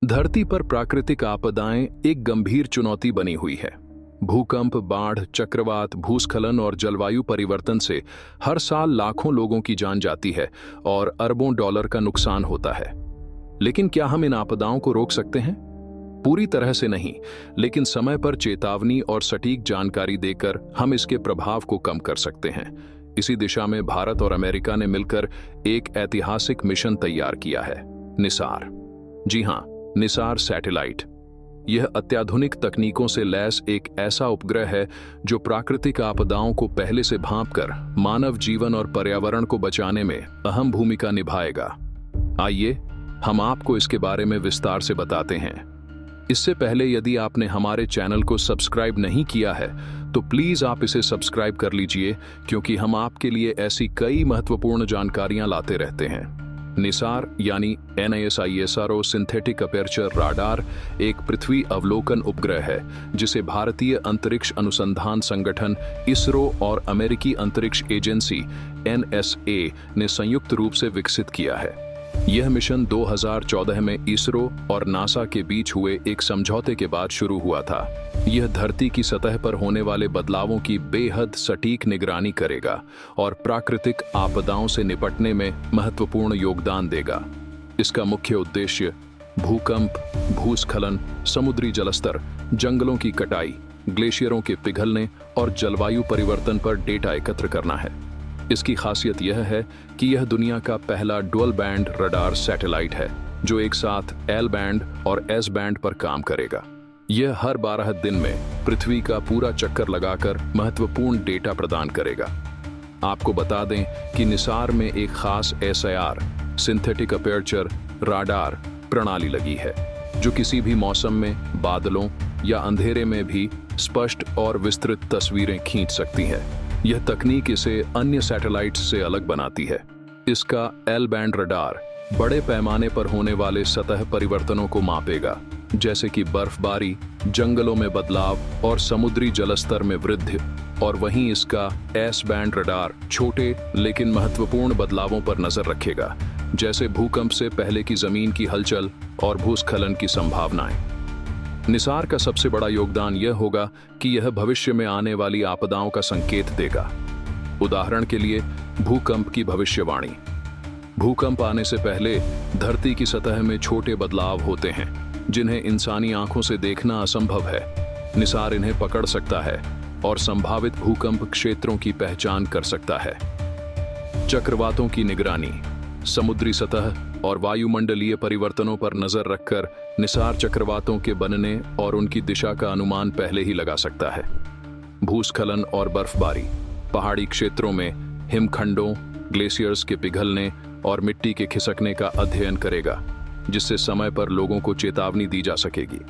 धरती पर प्राकृतिक आपदाएं एक गंभीर चुनौती बनी हुई है। भूकंप, बाढ़, चक्रवात, भूस्खलन और जलवायु परिवर्तन से हर साल लाखों लोगों की जान जाती है और अरबों डॉलर का नुकसान होता है। लेकिन क्या हम इन आपदाओं को रोक सकते हैं? पूरी तरह से नहीं, लेकिन समय पर चेतावनी और सटीक जानकारी देकर हम इसके प्रभाव को कम कर सकते हैं। इसी दिशा में भारत और अमेरिका ने मिलकर एक ऐतिहासिक मिशन तैयार किया है, निसार। जी हां, निसार सैटेलाइट। यह अत्याधुनिक तकनीकों से लैस एक ऐसा उपग्रह है जो प्राकृतिक आपदाओं को पहले से भांपकर मानव जीवन और पर्यावरण को बचाने में अहम भूमिका निभाएगा। आइए हम आपको इसके बारे में विस्तार से बताते हैं। इससे पहले यदि आपने हमारे चैनल को सब्सक्राइब नहीं किया है तो प्लीज आप इसे सब्सक्राइब कर लीजिए, क्योंकि हम आपके लिए ऐसी कई महत्वपूर्ण जानकारियां लाते रहते हैं। निसार यानी NISISRO सिंथेटिक अपर्चर राडार एक पृथ्वी अवलोकन उपग्रह है जिसे भारतीय अंतरिक्ष अनुसंधान संगठन इसरो और अमेरिकी अंतरिक्ष एजेंसी NSA ने संयुक्त रूप से विकसित किया है। यह मिशन 2014 में इसरो और नासा के बीच हुए एक समझौते के बाद शुरू हुआ था। यह धरती की सतह पर होने वाले बदलावों की बेहद सटीक निगरानी करेगा और प्राकृतिक आपदाओं से निपटने में महत्वपूर्ण योगदान देगा। इसका मुख्य उद्देश्य भूकंप, भूस्खलन, समुद्री जलस्तर, जंगलों की कटाई, ग्लेशियरों के पिघलने और जलवायु परिवर्तन पर डेटा एकत्र करना है। इसकी खासियत यह है कि यह दुनिया का पहला डुअल बैंड रडार सैटेलाइट है जो एक साथ L बैंड और S बैंड पर काम करेगा। यह हर 12 दिन में पृथ्वी का पूरा चक्कर लगाकर महत्वपूर्ण डेटा प्रदान करेगा। आपको बता दें कि निसार में एक खास SIR सिंथेटिक अपर्चर राडार प्रणाली लगी है जो किसी भी मौसम में बादलों या अंधेरे में भी स्पष्ट और विस्तृत तस्वीरें खींच सकती है। यह तकनीक इसे अन्य सैटेलाइट्स से अलग बनाती है। इसका L बैंड रडार बड़े पैमाने पर होने वाले सतह परिवर्तनों को मापेगा, जैसे कि बर्फबारी, जंगलों में बदलाव और समुद्री जलस्तर में वृद्धि, और वहीं इसका S बैंड रडार छोटे लेकिन महत्वपूर्ण बदलावों पर नजर रखेगा, जैसे भूकंप से पहले की जमीन की हलचल और भूस्खलन की संभावनाएं। निसार का सबसे बड़ा योगदान यह होगा कि यह भविष्य में आने वाली आपदाओं का संकेत देगा। उदाहरण के लिए भूकंप की भविष्यवाणी। भूकंप आने से पहले धरती की सतह में छोटे बदलाव होते हैं जिन्हें इंसानी आंखों से देखना असंभव है। निसार इन्हें पकड़ सकता है और संभावित भूकंप क्षेत्रों की पहचान कर सकता है। चक्रवातों की निगरानी। समुद्री सतह और वायुमंडलीय परिवर्तनों पर नजर रखकर निसार चक्रवातों के बनने और उनकी दिशा का अनुमान पहले ही लगा सकता है। भूस्खलन और बर्फबारी। पहाड़ी क्षेत्रों में हिमखंडों, ग्लेशियर्स के पिघलने और मिट्टी के खिसकने का अध्ययन करेगा, जिससे समय पर लोगों को चेतावनी दी जा सकेगी।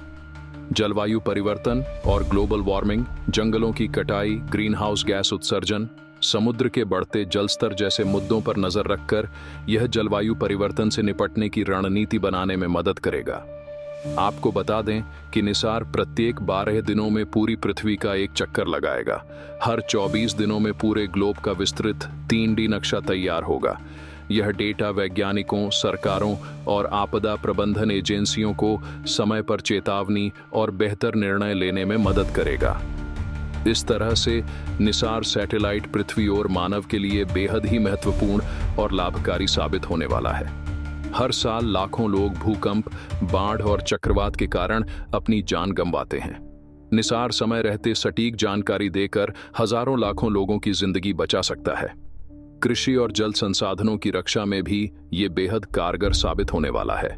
जलवायु परिवर्तन और ग्लोबल वार्मिंग। जंगलों की कटाई, ग्रीन हाउस गैस उत्सर्जन, समुद्र के बढ़ते जलस्तर जैसे मुद्दों पर नजर रखकर यह जलवायु परिवर्तन से निपटने की रणनीति बनाने में मदद करेगा। आपको बता दें कि निसार प्रत्येक 12 दिनों में पूरी पृथ्वी का एक चक्कर लगाएगा। हर 24 दिनों में पूरे ग्लोब का विस्तृत 3D नक्शा तैयार होगा। यह डेटा वैज्ञानिकों, सरकारों और आपदा प्रबंधन एजेंसियों को समय पर चेतावनी और बेहतर निर्णय लेने में मदद करेगा। इस तरह से निसार सैटेलाइट पृथ्वी और मानव के लिए बेहद ही महत्वपूर्ण और लाभकारी साबित होने वाला है। हर साल लाखों लोग भूकंप, बाढ़ और चक्रवात के कारण अपनी जान गंवाते हैं। निसार समय रहते सटीक जानकारी देकर हजारों लाखों लोगों की जिंदगी बचा सकता है। कृषि और जल संसाधनों की रक्षा में भी ये बेहद कारगर साबित होने वाला है।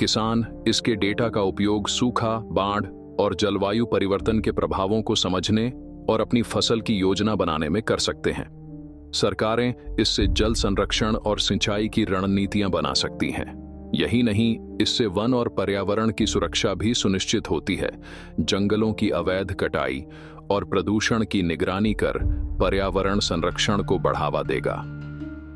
किसान इसके डेटा का उपयोग सूखा, बाढ़ और जलवायु परिवर्तन के प्रभावों को समझने और अपनी फसल की योजना बनाने में कर सकते हैं। सरकारें इससे जल संरक्षण और सिंचाई की रणनीतियां बना सकती हैं। यही नहीं, इससे वन और पर्यावरण की सुरक्षा भी सुनिश्चित होती है। जंगलों की अवैध कटाई और प्रदूषण की निगरानी कर पर्यावरण संरक्षण को बढ़ावा देगा।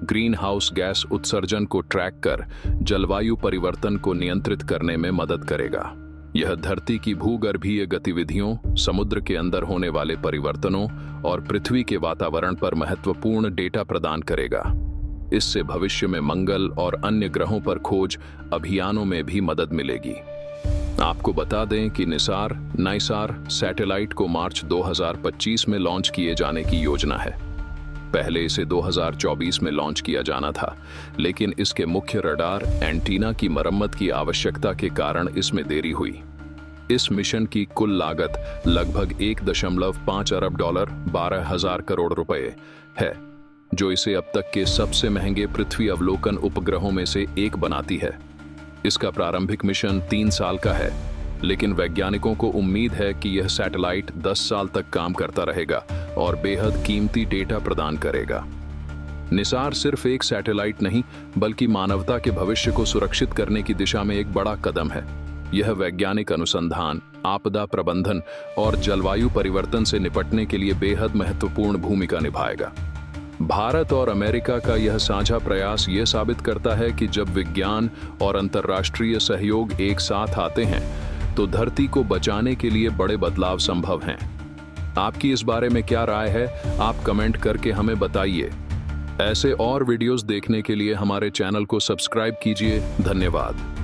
ग्रीन हाउस गैस उत्सर्जन को ट्रैक कर जलवायु परिवर्तन को नियंत्रित करने में मदद करेगा। यह धरती की भूगर्भीय गतिविधियों, समुद्र के अंदर होने वाले परिवर्तनों और पृथ्वी के वातावरण पर महत्वपूर्ण डेटा प्रदान करेगा। इससे भविष्य में मंगल और अन्य ग्रहों पर खोज अभियानों में भी मदद मिलेगी। आपको बता दें कि नाइसार सैटेलाइट को मार्च 2025 में लॉन्च किए जाने की योजना है। पहले इसे 2024 में लॉन्च किया जाना था, लेकिन इसके मुख्य रडार एंटीना की मरम्मत की आवश्यकता के कारण इसमें देरी हुई। इस मिशन की कुल लागत लगभग 1.5 अरब डॉलर 12,000 करोड़ रुपए है, जो इसे अब तक के सबसे महंगे पृथ्वी अवलोकन उपग्रहों में से एक बनाती है। इसका प्रारंभिक मिशन 3 साल का है, लेकिन वैज्ञानिकों को उम्मीद है कि यह सैटेलाइट 10 साल तक काम करता रहेगा और बेहद कीमती डेटा प्रदान करेगा। निसार सिर्फ एक सैटेलाइट नहीं, बल्कि मानवता के भविष्य को सुरक्षित करने की दिशा में एक बड़ा कदम है। यह वैज्ञानिक अनुसंधान, आपदा प्रबंधन और जलवायु परिवर्तन से निपटने के लिए बेहद महत्वपूर्ण भूमिका निभाएगा। भारत और अमेरिका का यह साझा प्रयास यह साबित करता है कि जब विज्ञान और अंतर्राष्ट्रीय सहयोग एक साथ आते हैं तो धरती को बचाने के लिए बड़े बदलाव संभव हैं। आपकी इस बारे में क्या राय है? आप कमेंट करके हमें बताइए। ऐसे और वीडियोस देखने के लिए हमारे चैनल को सब्सक्राइब कीजिए। धन्यवाद।